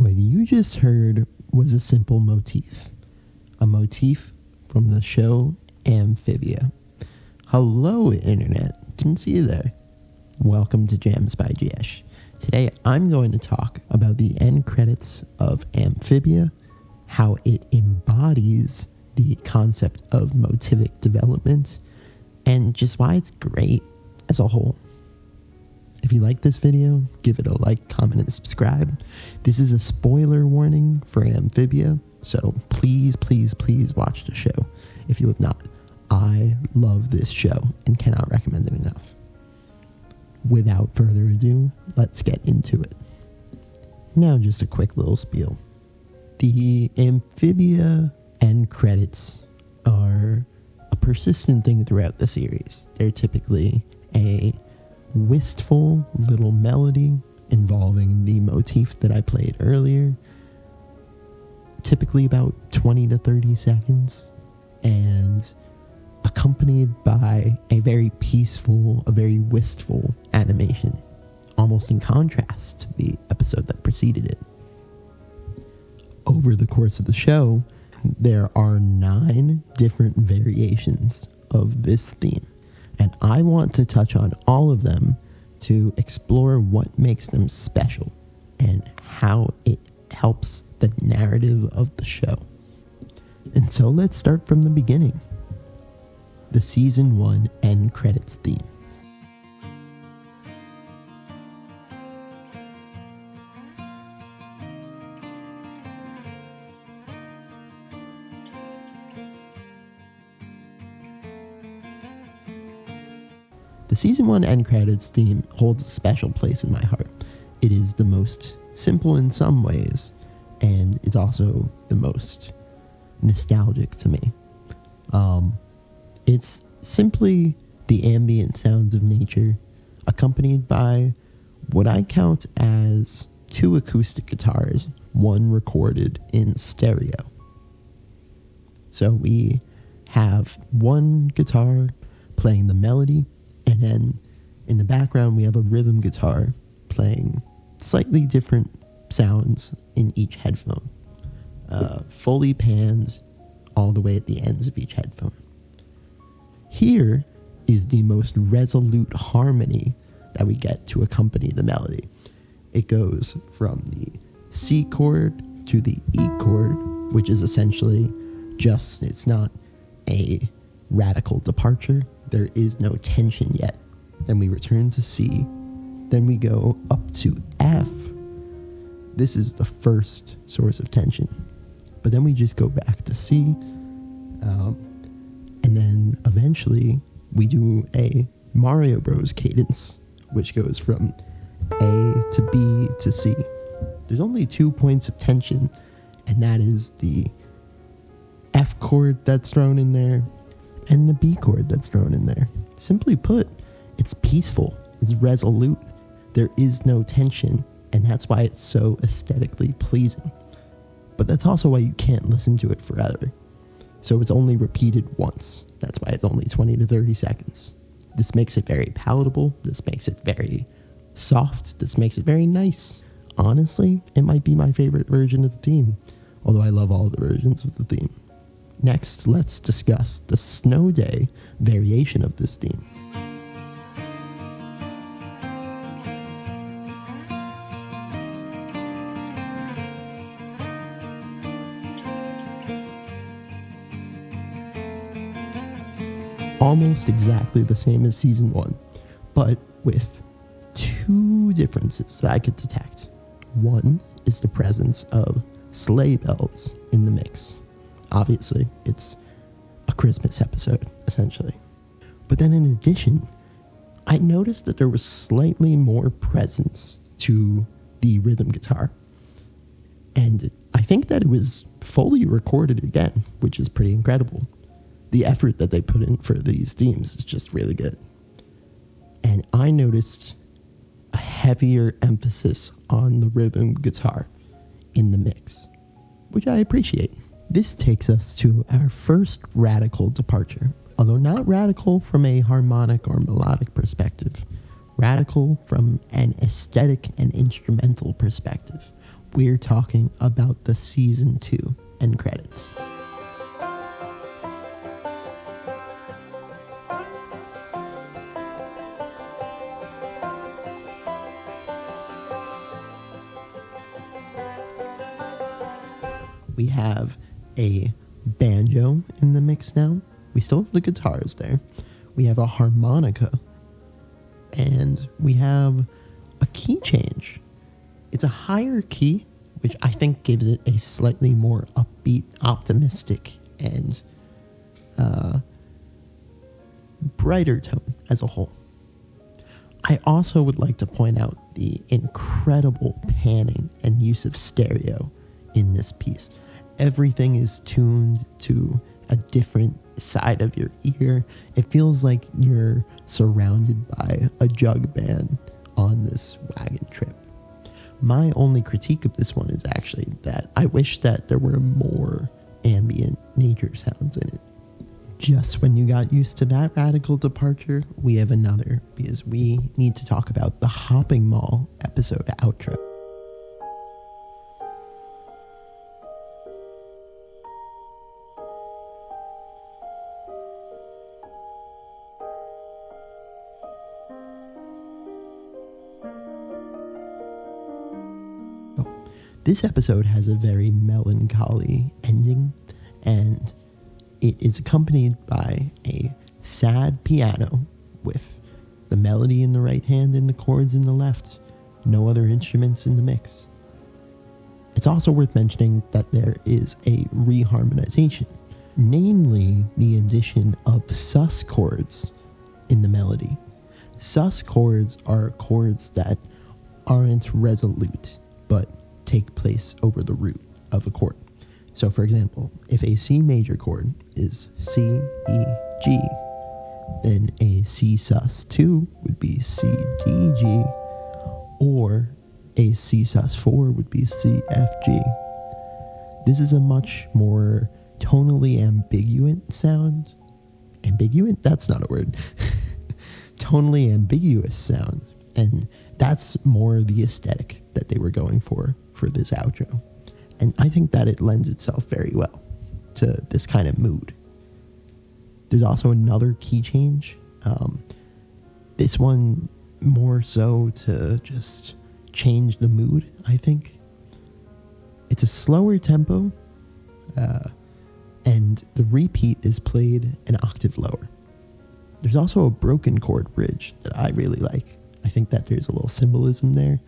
What you just heard was a simple motif. A motif from the show Amphibia. Hello, Internet. Didn't see you there. Welcome to Jams by Jesh. Today, I'm going to talk about the end credits of Amphibia, how it embodies the concept of motivic development, and just why it's great as a whole. If you like this video, give it a like, comment, and subscribe. This is a spoiler warning for Amphibia, so please watch the show if you have not. I love this show and cannot recommend it enough. Without further ado, let's get into it. Now just a quick little spiel. The Amphibia end credits are a persistent thing throughout the series. They're typically a wistful little melody involving the motif that I played earlier, typically about 20 to 30 seconds, and accompanied by a very peaceful, a very wistful animation, almost in contrast to the episode that preceded it. Over the course of the show, there are 9 different variations of this theme, and I want to touch on all of them to explore what makes them special and how it helps the narrative of the show. And so let's start from the beginning. The Season 1 end credits theme. The Season 1 end credits theme holds a special place in my heart. It is the most simple in some ways, and it's also the most nostalgic to me. It's simply the ambient sounds of nature, accompanied by what I count as 2 acoustic guitars, one recorded in stereo. So we have one guitar playing the melody, and then in the background we have a rhythm guitar playing slightly different sounds in each headphone. Fully pans all the way at the ends of each headphone. Here is the most resolute harmony that we get to accompany the melody. It goes from the C chord to the E chord, which is essentially just, it's not a radical departure. There is no tension yet. Then we return to C. Then we go up to F. This is the first source of tension. But then we just go back to C. And then eventually we do a Mario Bros cadence, which goes from A to B to C. There's only 2 points of tension, and that is the F chord that's thrown in there and the B chord that's thrown in there. Simply put, it's peaceful, it's resolute, there is no tension, and that's why it's so aesthetically pleasing. But that's also why you can't listen to it forever. So it's only repeated once. That's why it's only 20 to 30 seconds. This makes it very palatable. This makes it very soft. This makes it very nice. Honestly, it might be my favorite version of the theme, although I love all the versions of the theme. Next, let's discuss the Snow Day variation of this theme. Almost exactly the same as Season 1, but with 2 differences that I could detect. One is the presence of sleigh bells in the mix. Obviously, it's a Christmas episode, essentially. But then in addition, I noticed that there was slightly more presence to the rhythm guitar. And I think that it was fully recorded again, which is pretty incredible. The effort that they put in for these themes is just really good. And I noticed a heavier emphasis on the rhythm guitar in the mix, which I appreciate. This takes us to our first radical departure, although not radical from a harmonic or melodic perspective, radical from an aesthetic and instrumental perspective. we're talking about the season 2 end credits. We have a banjo in the mix now. We still have the guitars there. We have a harmonica. And we have a key change. It's a higher key, which I think gives it a slightly more upbeat, optimistic, and brighter tone as a whole. I also would like to point out the incredible panning and use of stereo in this piece. Everything is tuned to a different side of your ear. It feels like you're surrounded by a jug band on this wagon trip. My only critique of this one is actually that I wish that there were more ambient nature sounds in it. Just when you got used to that radical departure, we have another, because we need to talk about the Hopping Mall episode outro. This episode has a very melancholy ending, and it is accompanied by a sad piano with the melody in the right hand and the chords in the left. No other instruments in the mix. It's also worth mentioning that there is a reharmonization, namely the addition of sus chords in the melody. Sus chords are chords that aren't resolute, but take place over the root of a chord. So for example, if a C major chord is C, E, G, then a C sus2 would be C, D, G, or a C sus4 would be C, F, G. This is a much more tonally ambiguous sound. Ambiguous? That's not a word. Tonally ambiguous sound. And that's more the aesthetic that they were going for this outro. And I think that it lends itself very well to this kind of mood. There's also another key change. This one more so to just change the mood, I think. It's a slower tempo, and the repeat is played an octave lower. There's also a broken chord bridge that I really like. I think that there's a little symbolism there,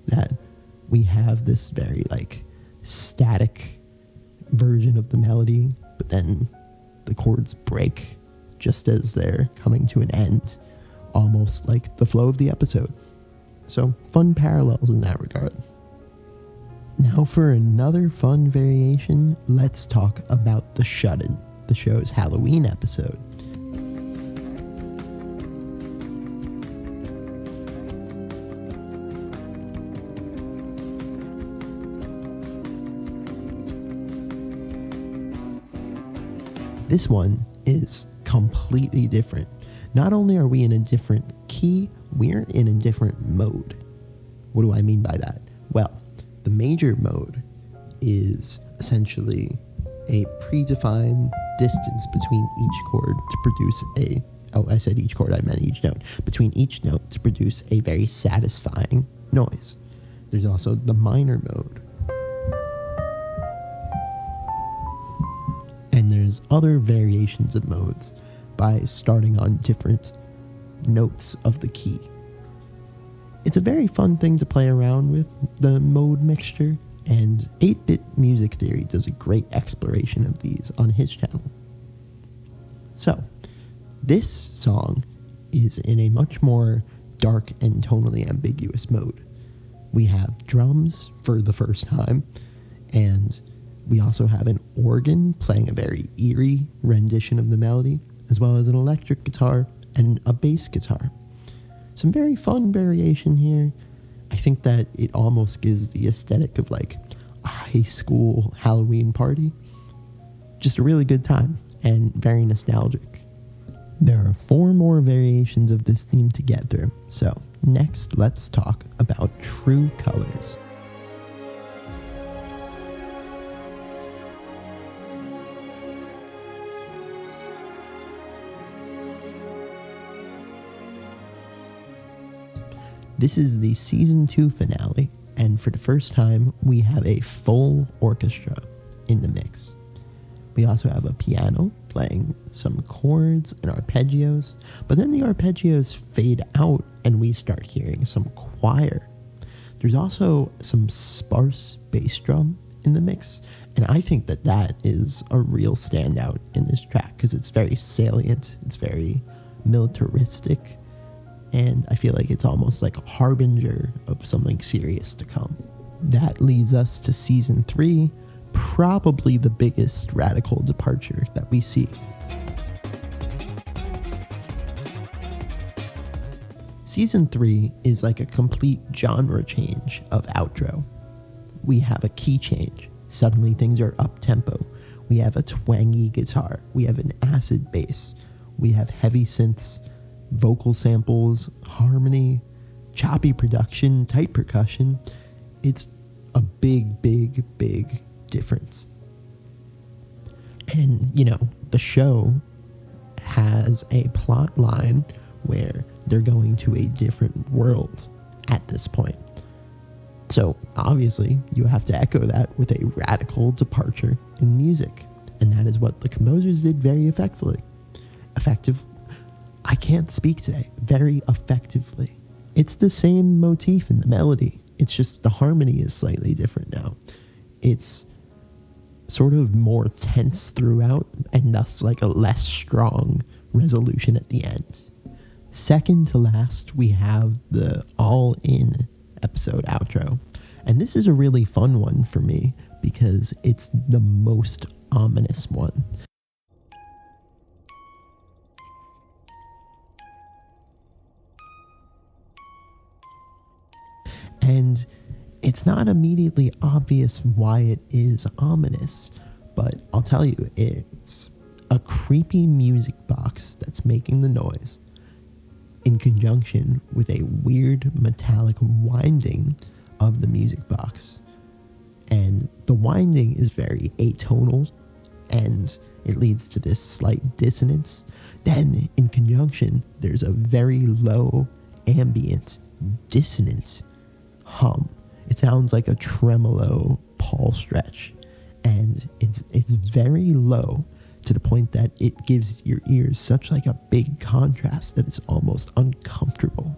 that we have this very static version of the melody, but then the chords break just as they're coming to an end, almost like the flow of the episode. So fun parallels in that regard. Now for another fun variation, let's talk about The Shut-In, the show's Halloween episode. This one is completely different. Not only are we in a different key, we're in a different mode. What do I mean by that? Well, the major mode is essentially a predefined distance between each chord to produce I said each chord, I meant each note. Between each note to produce a very satisfying noise. There's also the minor mode. And there's other variations of modes by starting on different notes of the key. It's a very fun thing to play around with, the mode mixture, and 8-Bit Music Theory does a great exploration of these on his channel. So, this song is in a much more dark and tonally ambiguous mode. We have drums for the first time, and we also have an organ playing a very eerie rendition of the melody, as well as an electric guitar and a bass guitar. Some very fun variation here. I think that it almost gives the aesthetic of a high school Halloween party. Just a really good time and very nostalgic. There are 4 more variations of this theme to get through. So next, let's talk about True Colors. This is the season 2 finale, and for the first time, we have a full orchestra in the mix. We also have a piano playing some chords and arpeggios, but then the arpeggios fade out and we start hearing some choir. There's also some sparse bass drum in the mix, and I think that that is a real standout in this track because it's very salient, it's very militaristic, and I feel like it's almost like a harbinger of something serious to come. That leads us to season 3, probably the biggest radical departure that we see. Season 3 is like a complete genre change of outro. We have a key change. Suddenly things are up-tempo. We have a twangy guitar. We have an acid bass. We have heavy synths, vocal samples, harmony, choppy production, tight percussion. It's a big, big, big difference. And, the show has a plot line where they're going to a different world at this point. So, obviously, you have to echo that with a radical departure in music. And that is what the composers did very effectively. I can't speak today. Very effectively. It's the same motif in the melody. It's just the harmony is slightly different now. It's sort of more tense throughout, and thus like a less strong resolution at the end. Second to last, we have the all-in episode outro. And this is a really fun one for me because it's the most ominous one. And it's not immediately obvious why it is ominous, but I'll tell you, it's a creepy music box that's making the noise in conjunction with a weird metallic winding of the music box. And the winding is very atonal, and it leads to this slight dissonance. Then, in conjunction, there's a very low, ambient, dissonant hum. It sounds like a tremolo Paul stretch, and it's very low to the point that it gives your ears such like a big contrast that it's almost uncomfortable.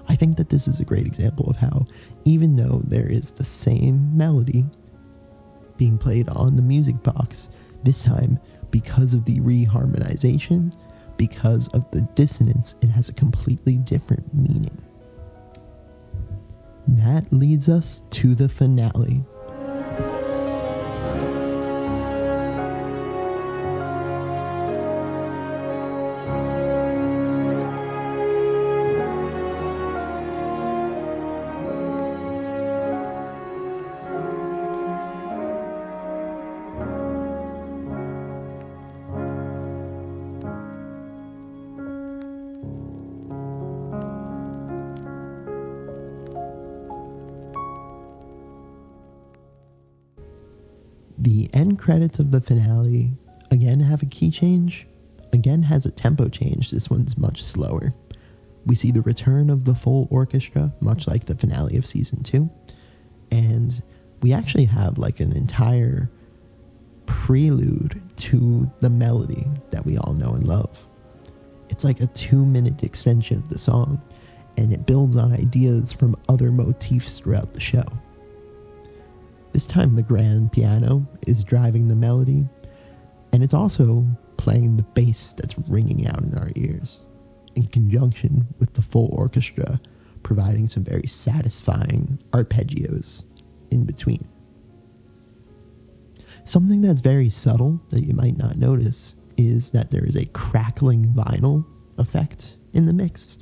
I think that this is a great example of how, even though there is the same melody being played on the music box, this time, because of the reharmonization, because of the dissonance, it has a completely different meaning. That leads us to the finale. The end credits of the finale again have a key change, again has a tempo change. This one's much slower. We see the return of the full orchestra, much like the finale of season 2. And we actually have like an entire prelude to the melody that we all know and love. It's like a 2-minute extension of the song, and it builds on ideas from other motifs throughout the show. This time the grand piano is driving the melody, and it's also playing the bass that's ringing out in our ears, in conjunction with the full orchestra providing some very satisfying arpeggios in between. Something that's very subtle that you might not notice is that there is a crackling vinyl effect in the mix.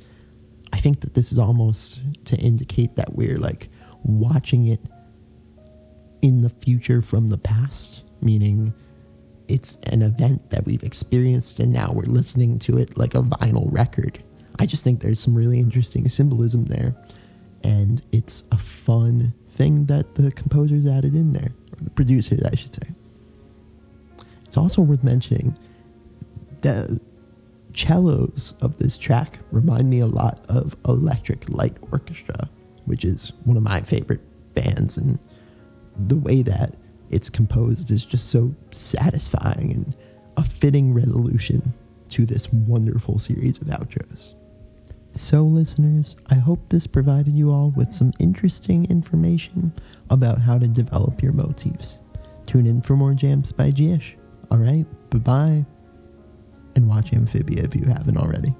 I think that this is almost to indicate that we're like watching it in the future from the past, meaning it's an event that we've experienced and now we're listening to it like a vinyl record. I just think there's some really interesting symbolism there, and it's a fun thing that the composers added in there, or the producers, I should say. It's also worth mentioning that cellos of this track remind me a lot of Electric Light Orchestra, which is one of my favorite bands, and the way that it's composed is just so satisfying and a fitting resolution to this wonderful series of outros. So listeners, I hope this provided you all with some interesting information about how to develop your motifs. Tune in for more jams by Gish. Alright, bye-bye. And watch Amphibia if you haven't already.